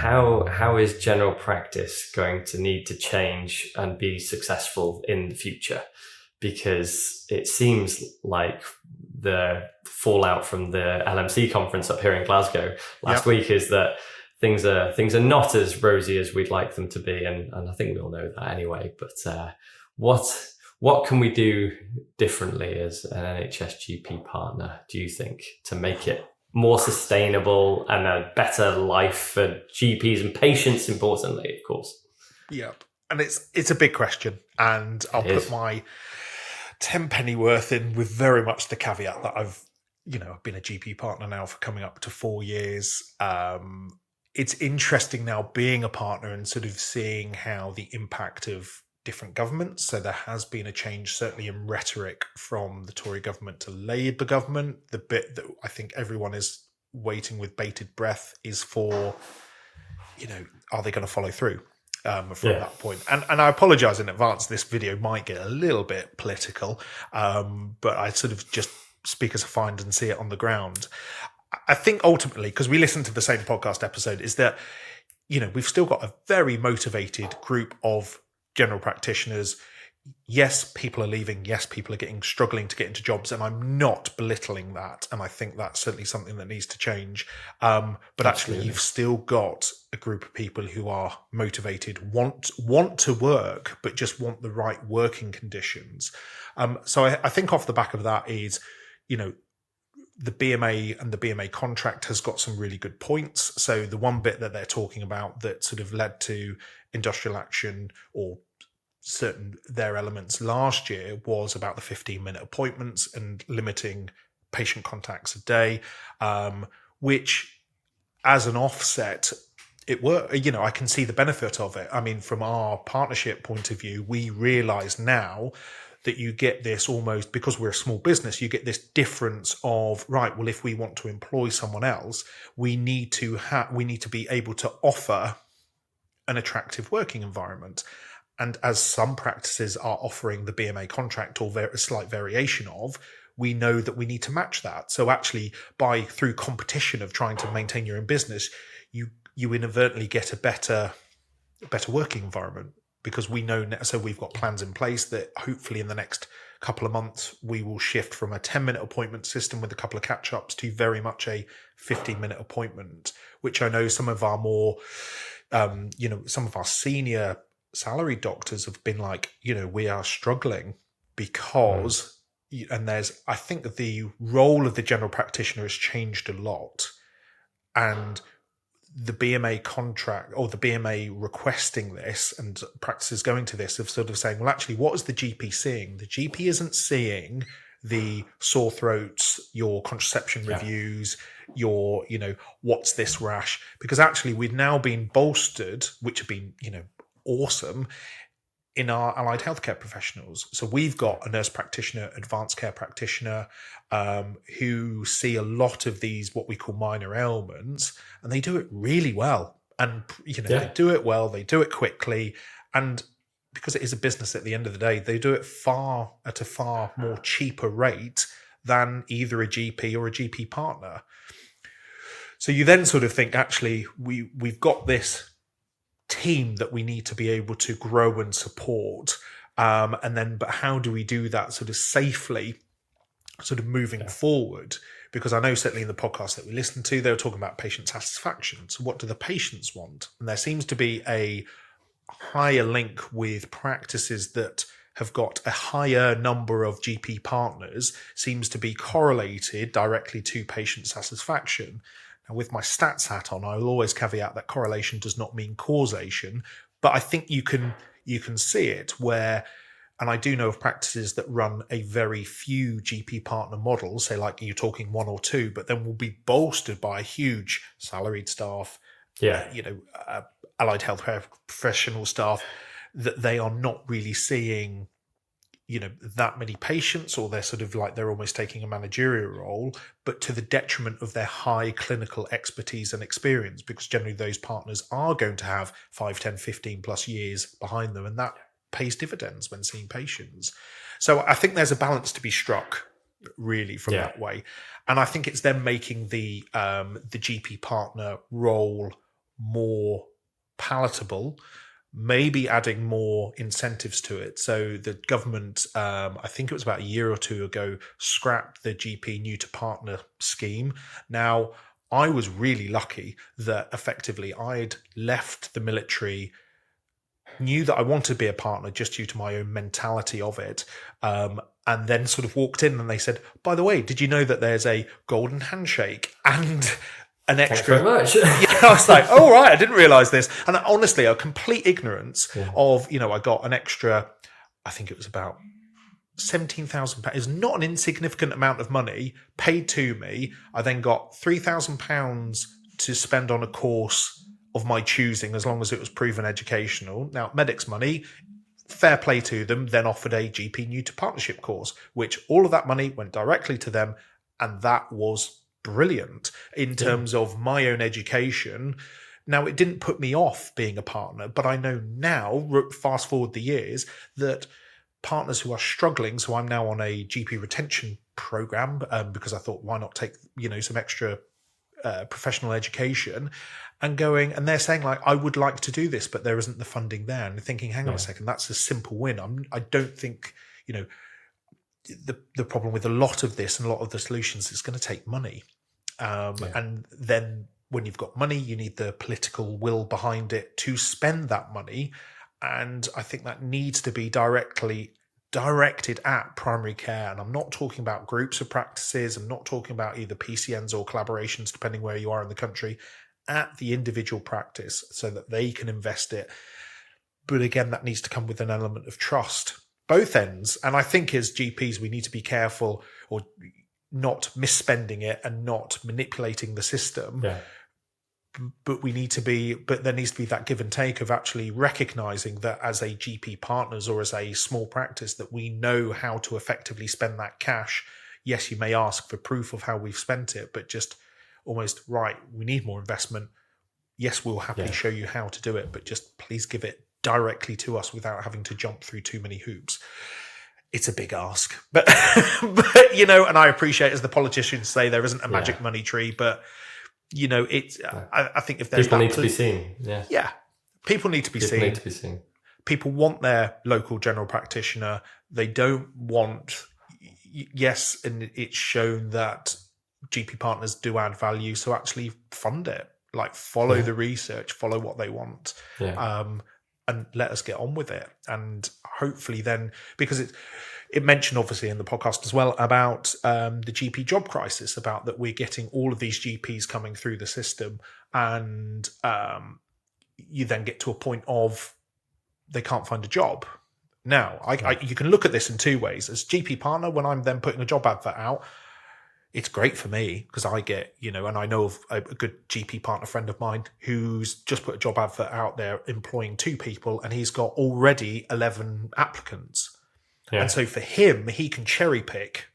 how is general practice going to need to change and be successful in the future? Because it seems like the fallout from the LMC conference up here in Glasgow last week is that things are not as rosy as we'd like them to be, and I think we all know that anyway. But what can we do differently as an NHS GP partner, do you think, to make it more sustainable and a better life for GPs and patients, importantly, of course? Yeah, and it's a big question, and I'll put my 10 pennyworth in with very much the caveat that I've been a GP partner now for coming up to 4 years. It's interesting now being a partner and sort of seeing how the impact of different governments. So there has been a change, certainly in rhetoric, from the Tory government to Labour government. The bit that I think everyone is waiting with bated breath is for, are they going to follow through from that point? And I apologise in advance, this video might get a little bit political, but I sort of just speak as I find and see it on the ground. I think ultimately, because we listened to the same podcast episode, is that, we've still got a very motivated group of general practitioners. Yes, people are leaving. Yes, people are struggling to get into jobs, and I'm not belittling that. And I think that's certainly something that needs to change. But actually, you've still got a group of people who are motivated, want to work, but just want the right working conditions. So I think off the back of that is, the BMA and the BMA contract has got some really good points. So the one bit that they're talking about that sort of led to industrial action or certain their elements last year was about the 15-minute appointments and limiting patient contacts a day, which as an offset, it worked. I can see the benefit of it. I mean, from our partnership point of view, we realise now that you get this almost, because we're a small business, you get this difference of, right, well, if we want to employ someone else, we need to be able to offer an attractive working environment. And as some practices are offering the BMA contract or a slight variation of, we know that we need to match that. So actually, through competition of trying to maintain your own business, you inadvertently get a better working environment, because we know now. So we've got plans in place that hopefully in the next couple of months, we will shift from a 10-minute appointment system with a couple of catch-ups to very much a 15-minute appointment, which I know some of our more, some of our senior salaried doctors have been like, we are struggling because, and I think the role of the general practitioner has changed a lot. And the BMA contract or the BMA requesting this and practices going to this of sort of saying, well, actually, what is the GP seeing? The GP isn't seeing the sore throats, your contraception reviews, your, what's this rash? Because actually we've now been bolstered, which have been, awesome, in our allied healthcare professionals. So we've got a nurse practitioner, advanced care practitioner, who see a lot of these, what we call minor ailments, and they do it really well. And, they do it well, they do it quickly. And because it is a business at the end of the day, they do it at a far more cheaper rate than either a GP or a GP partner. So you then sort of think, actually, we've got this team that we need to be able to grow and support. But how do we do that sort of safely, sort of moving forward? Because I know certainly in the podcast that we listened to, they were talking about patient satisfaction. So what do the patients want? And there seems to be a higher link with practices that have got a higher number of GP partners, seems to be correlated directly to patient satisfaction. Now, with my stats hat on, I will always caveat that correlation does not mean causation, but I think you can see it where, and I do know of practices that run a very few GP partner models, say like you're talking one or two, but then will be bolstered by a huge salaried staff, allied health professional staff, that they are not really seeing, that many patients, or they're sort of like they're almost taking a managerial role, but to the detriment of their high clinical expertise and experience, because generally those partners are going to have 5, 10, 15 plus years behind them, and that pays dividends when seeing patients. So I think there's a balance to be struck really from that way. And I think it's them making the GP partner role more palatable, maybe adding more incentives to it. So the government, I think it was about a year or two ago, scrapped the GP new to partner scheme. Now, I was really lucky that effectively I'd left the military, knew that I wanted to be a partner just due to my own mentality of it. And then sort of walked in and they said, by the way, did you know that there's a golden handshake and an extra? Thanks very much. Yeah, I was like, oh, right, I didn't realize this. And honestly, a complete ignorance of, I got an extra, I think it was about £17,000. It's not an insignificant amount of money paid to me. I then got £3,000 to spend on a course of my choosing, as long as it was proven educational. Now, medics money, fair play to them, then offered a GP new to partnership course, which all of that money went directly to them. And that was brilliant in terms of my own education. Now, it didn't put me off being a partner, but I know now, fast forward the years, that partners who are struggling, so I'm now on a GP retention program because I thought, why not take, some extra professional education, and they're saying like, I would like to do this, but there isn't the funding there. And thinking, hang on a second, that's a simple win. I don't think, the problem with a lot of this and a lot of the solutions is going to take money. And then when you've got money, you need the political will behind it to spend that money. And I think that needs to be directly directed at primary care. And I'm not talking about groups of practices. I'm not talking about either PCNs or collaborations, depending where you are in the country, at the individual practice so that they can invest it. But again, that needs to come with an element of trust, both ends. And I think as GPs, we need to be careful or not misspending it and not manipulating the system. Yeah. But there needs to be that give and take of actually recognizing that as a GP partners or as a small practice, that we know how to effectively spend that cash. Yes, you may ask for proof of how we've spent it, but just almost, right, we need more investment. Yes, we'll happily show you how to do it, but just please give it directly to us without having to jump through too many hoops. It's a big ask, but, and I appreciate, as the politicians say, there isn't a magic money tree, but I think if there's people need to be seen. Yeah. People need to be seen. People need to be seen. People want their local general practitioner. They don't want, and it's shown that GP partners do add value. So actually fund it, like follow the research, follow what they want, and let us get on with it. And hopefully then, because it mentioned obviously in the podcast as well about the GP job crisis, about that we're getting all of these GPs coming through the system, and you then get to a point of they can't find a job. Now, you can look at this in two ways. As GP partner, when I'm then putting a job advert out, it's great for me because I get, and I know of a good GP partner friend of mine who's just put a job advert out there employing 2 people, and he's got already 11 applicants. Yeah. And so for him, he can cherry pick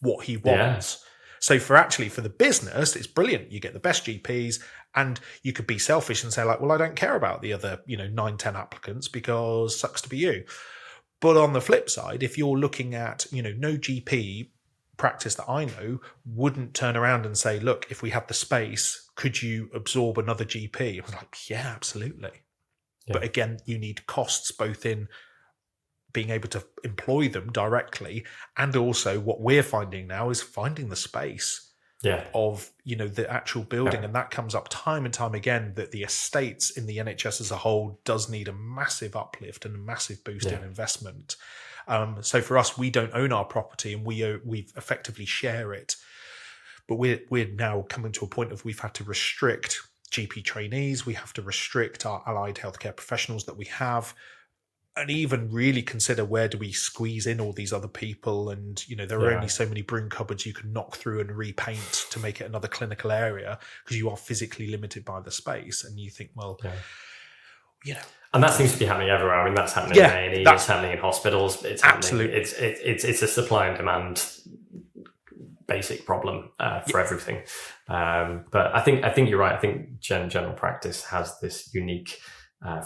what he wants. Yeah. So for the business, it's brilliant. You get the best GPs, and you could be selfish and say like, well, I don't care about the other, 9, 10 applicants because sucks to be you. But on the flip side, if you're looking at, no GP practice that I know wouldn't turn around and say, look, if we have the space, could you absorb another GP? I was like, yeah, absolutely. Yeah. But again, you need costs both in being able to employ them directly, and also what we're finding now is finding the space of, the actual building. Yeah. And that comes up time and time again, that the estates in the NHS as a whole does need a massive uplift and a massive boost in investment. So for us, we don't own our property, and we effectively share it. But we're now coming to a point of we've had to restrict GP trainees. We have to restrict our allied healthcare professionals that we have, and even really consider where do we squeeze in all these other people. And, there are only so many broom cupboards you can knock through and repaint to make it another clinical area, because you are physically limited by the space. And you think, well, And that seems to be happening everywhere. I mean, that's happening in A&E, it's happening in hospitals. It's happening. It's a supply and demand basic problem for everything. But I think you're right. I think general practice has this unique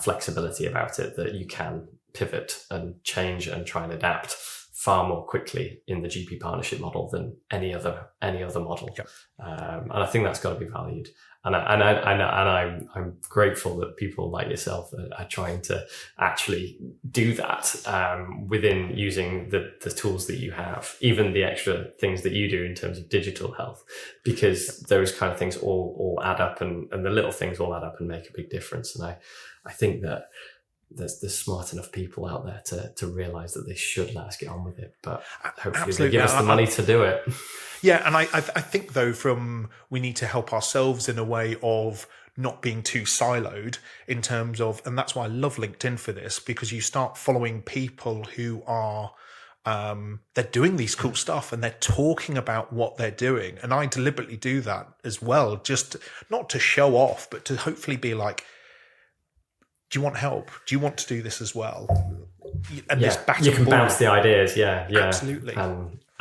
flexibility about it, that you can pivot and change and try and adapt far more quickly in the GP partnership model than any other model. Yep. And I think that's got to be valued. I'm grateful that people like yourself are trying to actually do that within using the tools that you have, even the extra things that you do in terms of digital health, because those kind of things all add up, and the little things all add up and make a big difference. And I think that there's smart enough people out there to realize that they should let us get on with it, but hopefully Absolutely. they give us the money to do it. Yeah, and I think though, we need to help ourselves in a way of not being too siloed in terms of, and that's why I love LinkedIn for this, because you start following people who are they're doing these cool stuff and they're talking about what they're doing, and I deliberately do that as well, just not to show off, but to hopefully be like, do you want help? Do you want to do this as well? And this back you can bounce the ideas, absolutely.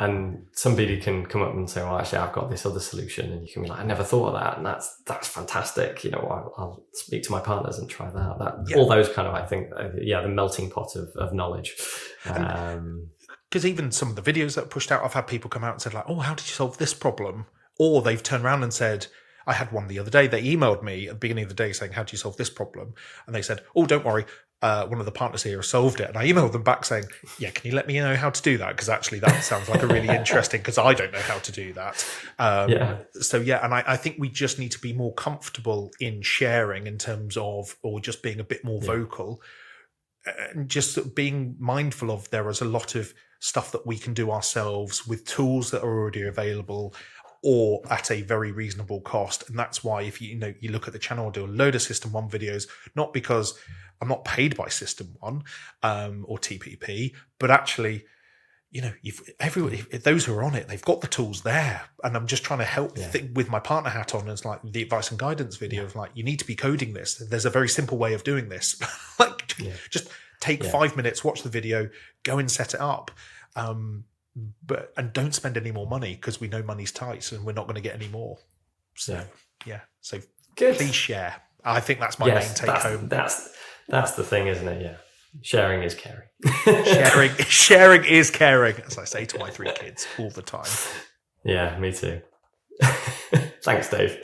And somebody can come up and say, well, actually, I've got this other solution. And you can be like, I never thought of that. And that's fantastic. I'll speak to my partners and try that. All those kind of, I think, the melting pot of knowledge. Because even some of the videos that are pushed out, I've had people come out and said like, oh, how did you solve this problem? Or they've turned around and said, I had one the other day, they emailed me at the beginning of the day saying, how do you solve this problem? And they said, oh, don't worry. One of the partners here has solved it. And I emailed them back saying, yeah, can you let me know how to do that? Because actually that sounds like a really interesting, because I don't know how to do that. And I think we just need to be more comfortable in sharing in terms of, or just being a bit more vocal, and just being mindful of, there is a lot of stuff that we can do ourselves with tools that are already available, or at a very reasonable cost. And that's why if you look at the channel, I do a load of System 1 videos, not because I'm not paid by System 1 or TPP, but actually, those who are on it, they've got the tools there. And I'm just trying to help with my partner hat on. It's like the advice and guidance video of like, you need to be coding this. There's a very simple way of doing this. Just take 5 minutes, watch the video, go and set it up. And don't spend any more money, because we know money's tight and we're not going to get any more. So so good. Please share. I think that's my main take home. That's the thing, isn't it? Yeah, sharing is caring. sharing is caring, as I say to my 3 kids all the time. Yeah, me too. Thanks, Dave.